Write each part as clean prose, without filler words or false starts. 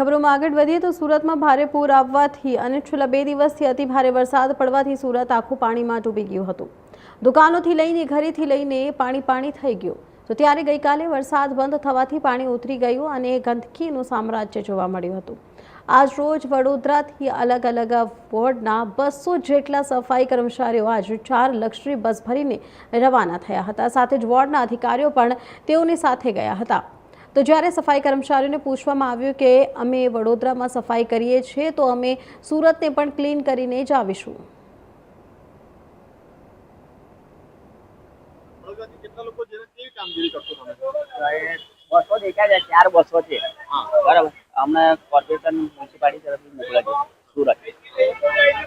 ખબરોમાં આગળ વધીએ તો સુરતમાં ભારે પૂર આવવાથી અને છેલ્લા 2 દિવસથી અતિ ભારે વરસાદ પડવાથી સુરત આખું પાણીમાં ડૂબી ગયું હતું। દુકાનોથી લઈને ઘરેથી લઈને પાણી થઈ ગયું। તો ત્યારે ગઈકાલે વરસાદ બંધ થવાથી પાણી ઉતરી ગયું અને ગંદકીનું સામ્રાજ્ય જોવા મળ્યું હતું। આજ રોજ વડોદરાથી અલગ અલગ વોર્ડના 200 જેટલા સફાઈ કર્મચારીઓ આજે 4 લક્ઝરી બસ ભરીને રવાના થયા હતા। સાથે જ વોર્ડના અધિકારીઓ પણ તેઓની સાથે ગયા હતા। તો જ્યારે સફાઈ કર્મચારીઓને પૂછવામાં આવ્યું કે અમે વડોદરામાં સફાઈ કરીએ છીએ તો અમે સુરતને પણ ક્લીન કરીને જ આવીશું। બસો દેખાય છે, 4 બસો છે બરાબર। અમને કોર્પોરેશન મ્યુનિસિપાલિટી તરફથી મોકલે છે સુરત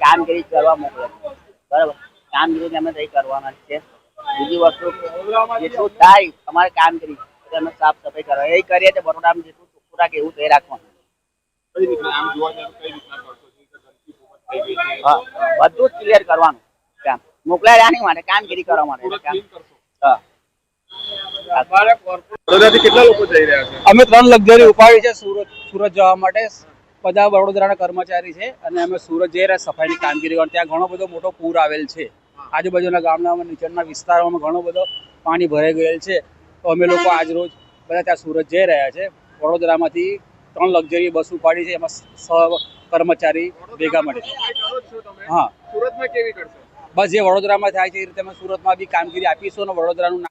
કામગીરી કરવા મોકલે છે બરાબર। કામગીરી અમે તઈ કરવાના છે। બીજી વસ્તુ જેટલું થાય અમારે કામગીરી અમે સાફ સફાઈ કરવા એ કરીએ છીએ। બરોડામાં જેટલું ચોખ્ખું રાખે એવું તે રાખવાનું। હા, બધું જ ક્લિયર કરવાનું કામ મોકલાય આની માટે કામગીરી કરવા માટે। હા, અમે 3 લક્ઝરી ઉપાડી છે સુરત જવા માટે। બધા વડોદરાના કર્મચારી છે અને અમે સુરત જઈ રહ્યા સફાઈની કામગીરી કરવા। ત્યાં ઘણો બધો મોટો પૂર આવેલ છે। આજુબાજુના ગામના નીચેના વિસ્તારોમાં ઘણો બધો પાણી ભરાઈ ગયેલ છે। તો અમે લોકો આજ રોજ બધા ત્યાં સુરત જઈ રહ્યા છે। વડોદરામાંથી 3 લક્ઝરી બસ ઉપાડી છે, એમાં કર્મચારી ભેગા મળી। હા, બસ જે વડોદરામાં થાય છે એ રીતે અમે સુરતમાં બી કામગીરી આપીશું અને વડોદરાનું